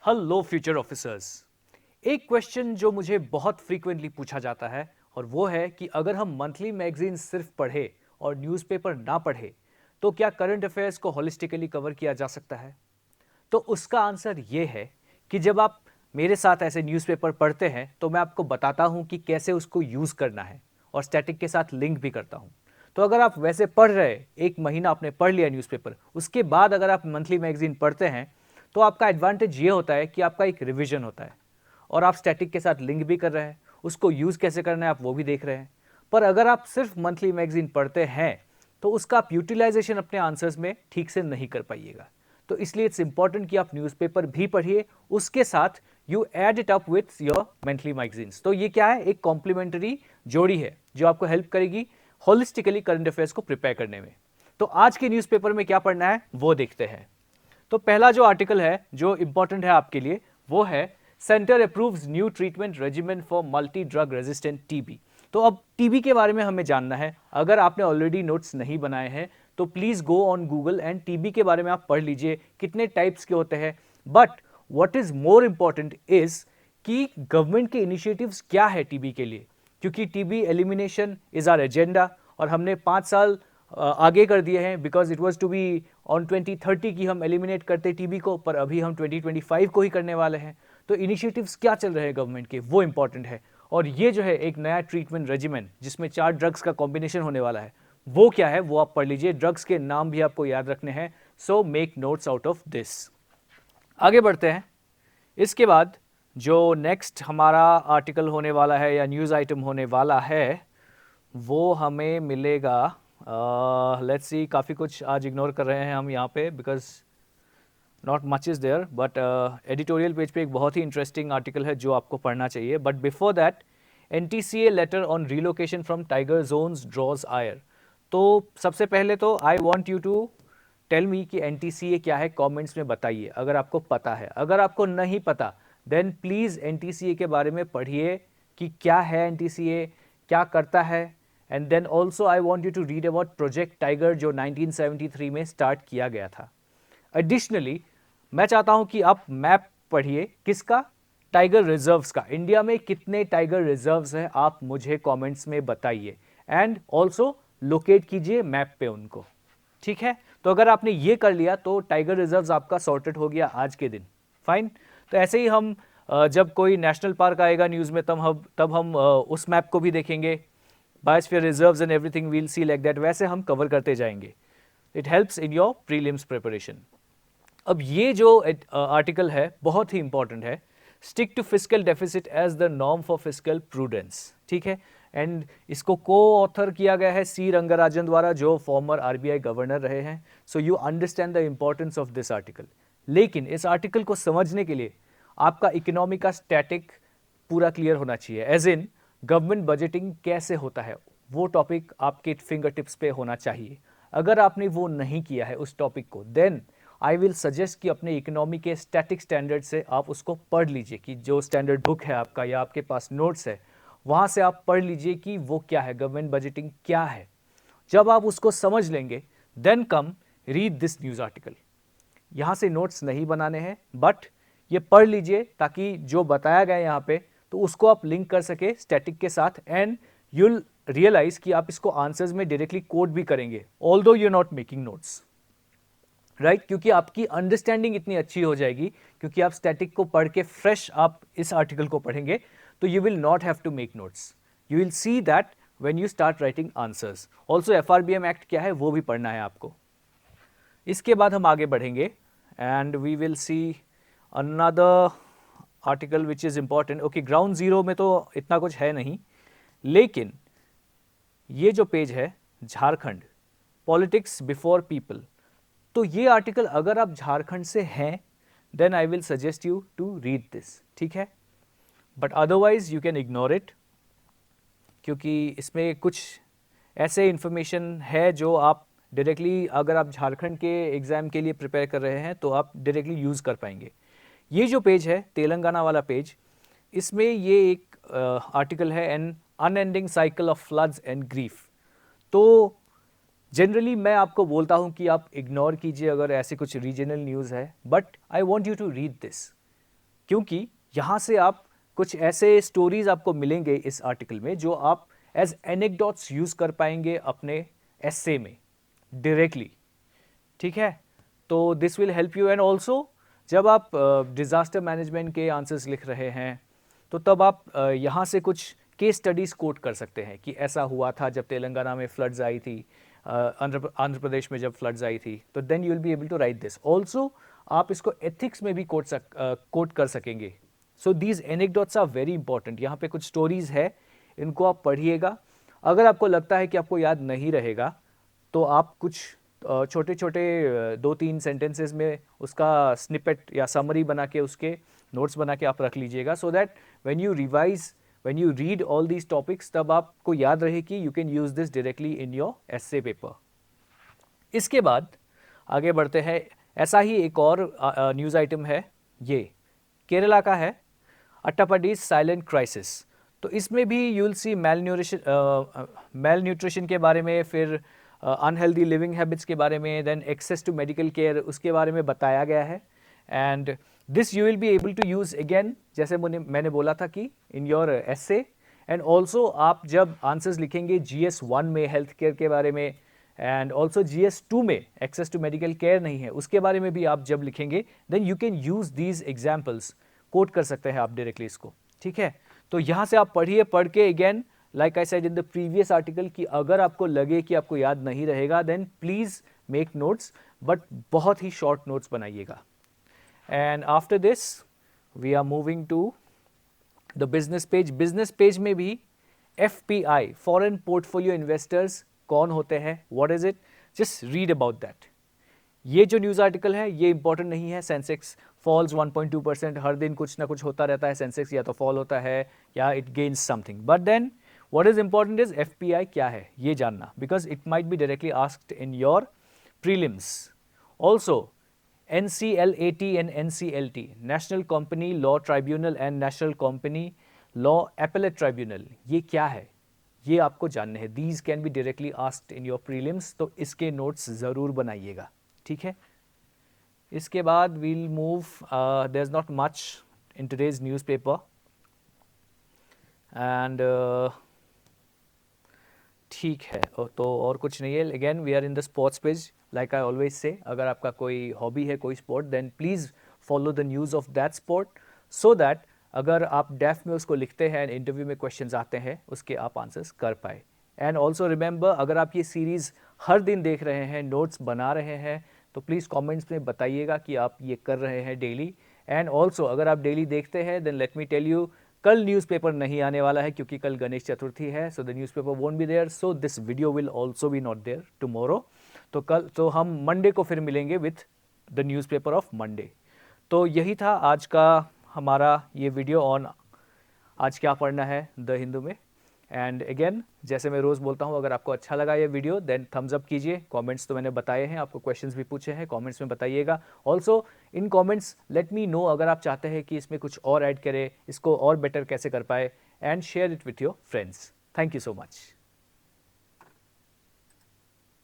Hello future officers. एक question जो मुझे बहुत फ्रीक्वेंटली पूछा जाता है और वो है कि अगर हम मंथली मैगजीन सिर्फ पढ़े और न्यूज़पेपर ना पढ़े तो क्या करंट अफेयर्स को होलिस्टिकली कवर किया जा सकता है। तो उसका आंसर ये है कि जब आप मेरे साथ ऐसे न्यूज़पेपर पढ़ते हैं तो मैं आपको बताता हूं कि कैसे उसको यूज़ करना है और स्टैटिक के साथ लिंक भी करता हूं। तो अगर आप वैसे पढ़ रहे, एक महीना आपने पढ़ लिया न्यूज़पेपर, उसके बाद अगर आप मंथली मैगजीन पढ़ते हैं तो आपका एडवांटेज ये होता है कि आपका एक रिविजन होता है और आप स्टैटिक के साथ लिंक भी कर रहे हैं, उसको यूज़ कैसे करना है आप वो भी देख रहे हैं। पर अगर आप सिर्फ मंथली मैगजीन पढ़ते हैं तो उसका आप यूटिलाइजेशन अपने आंसर्स में ठीक से नहीं कर पाइएगा। तो इसलिए इट्स इंपॉर्टेंट कि आप न्यूज़पेपर भी पढ़िए, उसके साथ you add it up with your monthly magazines. तो ये क्या है, एक कॉम्प्लीमेंट्री जोड़ी है जो आपको हेल्प करेगी होलिस्टिकली करंट अफेयर्स को प्रिपेयर करने में। तो आज के न्यूज़पेपर में क्या पढ़ना है वो देखते हैं। तो पहला जो आर्टिकल है जो इंपॉर्टेंट है आपके लिए वो है centre approves new treatment regimen for multi drug resistant TB. तो अब टीबी के बारे में हमें जानना है। अगर आपने ऑलरेडी नोट्स नहीं बनाए हैं तो please go on Google end TB के बारे में आप पढ़ लीजिए कितने टाइप्स के होते हैं। But what is more important is कि गवर्नमेंट के इनिशिएटिव्स क्या है टीबी के लिए, क्योंकि TB elimination is our agenda और हमने 5 साल आगे कर दिए हैं because it was to be on 2030 की हम एलिमिनेट करते टीबी को, पर अभी हम 2025 को ही करने वाले हैं। तो इनिशिएटिव्स क्या चल रहे हैं गवर्नमेंट के वो इंपॉर्टेंट है। और ये जो है एक नया ट्रीटमेंट रेजिमेंट जिसमें 4 ड्रग्स का कॉम्बिनेशन होने वाला है, वो क्या है वो आप पढ़ लीजिए। ड्रग्स के नाम भी आपको याद रखने हैं, so make notes out of this. आगे बढ़ते हैं। इसके बाद जो नेक्स्ट हमारा आर्टिकल होने वाला है या न्यूज़ आइटम होने वाला है वो हमें मिलेगा, लेट्स सी, काफ़ी कुछ आज इग्नोर कर रहे हैं हम यहाँ पे because not much is there, but editorial page पे एक बहुत ही इंटरेस्टिंग आर्टिकल है जो आपको पढ़ना चाहिए। But before that, NTCA letter on relocation from tiger zones draws ire. तो सबसे पहले तो I want you to tell me कि NTCA क्या है, कमेंट्स में बताइए अगर आपको पता है। अगर आपको नहीं पता देन प्लीज़ NTCA के बारे में पढ़िए कि क्या है NTCA, क्या करता है। And then also I want you to read about Project Tiger जो 1973 में स्टार्ट किया गया था। एडिशनली मैं चाहता हूं कि आप मैप पढ़िए, किसका, टाइगर रिजर्व्स का। इंडिया में कितने टाइगर रिजर्व्स हैं आप मुझे कमेंट्स में बताइए एंड ऑल्सो लोकेट कीजिए मैप पे उनको। ठीक है, तो अगर आपने ये कर लिया तो टाइगर रिजर्व्स आपका सॉर्टेड हो गया आज के दिन। फाइन। तो ऐसे ही हम जब कोई नेशनल पार्क आएगा न्यूज़ में तब हम उस मैप को भी देखेंगे। Biosphere reserves and everything we'll see like that, वैसे हम कवर करते जाएंगे। It helps in your prelims preparation. अब ये जो आर्टिकल है बहुत ही इंपॉर्टेंट है, stick to fiscal deficit as the norm for fiscal prudence. ठीक है, एंड इसको को ऑथर किया गया है C रंगराजन द्वारा जो फॉर्मर RBI गवर्नर रहे हैं। So you understand the importance of this article. लेकिन इस आर्टिकल को समझने के लिए आपका इकोनॉमी का स्टैटिक पूरा क्लियर होना चाहिए, एज इन गवर्नमेंट बजटिंग कैसे होता है वो टॉपिक आपके फिंगर टिप्स पे होना चाहिए। अगर आपने वो नहीं किया है उस टॉपिक को, देन आई विल सजेस्ट कि अपने इकोनॉमी के स्टैटिक स्टैंडर्ड से आप उसको पढ़ लीजिए, कि जो स्टैंडर्ड बुक है आपका या आपके पास नोट्स है वहाँ से आप पढ़ लीजिए कि वो क्या है, गवर्नमेंट बजटिंग क्या है। जब आप उसको समझ लेंगे then come read this news article. यहाँ से नोट्स नहीं बनाने हैं बट ये पढ़ लीजिए ताकि जो बताया गया यहाँ पे तो उसको आप लिंक कर सके स्टैटिक के साथ एंड यूल रियलाइज कि आप इसको आंसर्स में डायरेक्टली कोड भी करेंगे although you are not making notes, right. क्योंकि आपकी अंडरस्टैंडिंग इतनी अच्छी हो जाएगी क्योंकि आप स्टैटिक को पढ़ के फ्रेश आप इस आर्टिकल को पढ़ेंगे तो you will not have to make notes, you will see that when you start writing answers. Also FRBM act क्या है वो भी पढ़ना है आपको। इसके बाद हम आगे बढ़ेंगे and we will see another article which is important. Okay, ground zero में तो इतना कुछ है नहीं, लेकिन ये जो पेज है झारखंड पॉलिटिक्स बिफोर पीपल, तो ये आर्टिकल अगर आप झारखंड से हैं then I will suggest you to read this. ठीक है, but otherwise you can ignore it क्योंकि इसमें कुछ ऐसे इंफॉर्मेशन है जो आप डायरेक्टली अगर आप झारखंड के एग्ज़ाम के लिए प्रिपेयर कर रहे हैं तो आप डायरेक्टली यूज़ कर पाएंगे। ये जो पेज है तेलंगाना वाला पेज, इसमें ये एक आर्टिकल है an unending cycle of floods and grief. तो जनरली मैं आपको बोलता हूं कि आप इग्नोर कीजिए अगर ऐसे कुछ रीजनल न्यूज़ है, but I want you to read this क्योंकि यहाँ से आप कुछ ऐसे स्टोरीज आपको मिलेंगे इस आर्टिकल में जो आप एज एनेक्डोट्स यूज कर पाएंगे अपने एस्से में डायरेक्टली, ठीक है। तो this will help you. And also जब आप डिज़ास्टर मैनेजमेंट के आंसर्स लिख रहे हैं तो तब आप यहाँ से कुछ केस स्टडीज़ कोट कर सकते हैं कि ऐसा हुआ था जब तेलंगाना में फ्लड्स आई थी, आंध्र प्रदेश में जब फ्लड्स आई थी, तो then you will be able to write this. Also आप इसको एथिक्स में भी कोट कर सकेंगे। So these anecdotes are very important. यहाँ पे कुछ स्टोरीज है, इनको आप पढ़िएगा। अगर आपको लगता है कि आपको याद नहीं रहेगा तो आप कुछ छोटे छोटे 2-3 सेंटेंसेस में उसका स्निपेट या समरी बना के उसके नोट्स बना के आप रख लीजिएगा, so that when you revise, when you read all these topics, तब आपको याद रहे कि you can use this directly in your essay paper. इसके बाद आगे बढ़ते हैं। ऐसा ही एक और न्यूज़ आइटम है, ये केरला का है, अट्टापडी साइलेंट क्राइसिस। तो इसमें भी you will C mail nutrition के बारे में, फिर अनहेल्दी लिविंग हैबिट्स के बारे में, then access to medical care उसके बारे में बताया गया है। And this you will be able to use again, जैसे मैंने बोला था कि in your essay. And also आप जब आंसर्स लिखेंगे GS1 में हेल्थ केयर के बारे में, एंड ऑल्सो GS2 में एक्सेस टू मेडिकल केयर नहीं है उसके बारे में भी आप जब लिखेंगे, then you can use these examples, quote कर सकते हैं आप डायरेक्टली इसको, ठीक है। तो यहाँ से आप पढ़िए, पढ़ के again like I said in the previous article कि अगर आपको लगे कि आपको याद नहीं रहेगा then please make notes, but बहुत ही शॉर्ट नोट्स बनाइएगा। And after this we are moving to the business page. Business page में भी FPI, फॉरेन पोर्टफोलियो इन्वेस्टर्स कौन होते हैं, what is it, just read about that. ये जो न्यूज़ आर्टिकल है ये इंपॉर्टेंट नहीं है। सेंसेक्स फॉल्स 1.2%, हर दिन कुछ ना कुछ होता रहता है, सेंसेक्स या तो फॉल होता है या it gains something, but then what is important is FPI क्या है ये जानना, because it might be directly asked in your prelims. Also NCLAT and NCLT, National Company Law Tribunal and National Company Law Appellate Tribunal, ये क्या है ये आपको जानने हैं। These can be directly asked in your prelims, तो इसके notes ज़रूर बनाइएगा, ठीक है। इसके बाद we'll move, there's not much in today's newspaper and ठीक है, तो और कुछ नहीं है। Again we are in the sports page, like I always say, अगर आपका कोई हॉबी है कोई sport, then please follow the news of that sport, so that अगर आप डेफ में उसको लिखते हैं, इंटरव्यू में क्वेश्चंस आते हैं, उसके आप आंसर्स कर पाए। एंड ऑल्सो रिमेंबर, अगर आप ये सीरीज़ हर दिन देख रहे हैं, नोट्स बना रहे हैं, तो प्लीज़ कॉमेंट्स में बताइएगा कि आप ये कर रहे हैं डेली। एंड ऑल्सो अगर आप डेली देखते हैं, then let me tell you, कल न्यूज़पेपर नहीं आने वाला है क्योंकि कल गणेश चतुर्थी है, so the newspaper won't be there, so this video will also be not there tomorrow. तो हम मंडे को फिर मिलेंगे with the newspaper of Monday. तो यही था आज का हमारा ये वीडियो ऑन आज क्या पढ़ना है द हिंदू में। एंड अगेन जैसे मैं रोज़ बोलता हूँ, अगर आपको अच्छा लगा ये वीडियो देन थम्स अप कीजिए। कमेंट्स तो मैंने बताए हैं, आपको क्वेश्चंस भी पूछे हैं, कमेंट्स में बताइएगा। Also in comments let me know अगर आप चाहते हैं कि इसमें कुछ और ऐड करें, इसको और बेटर कैसे कर पाए, and share it with your friends. Thank you so much.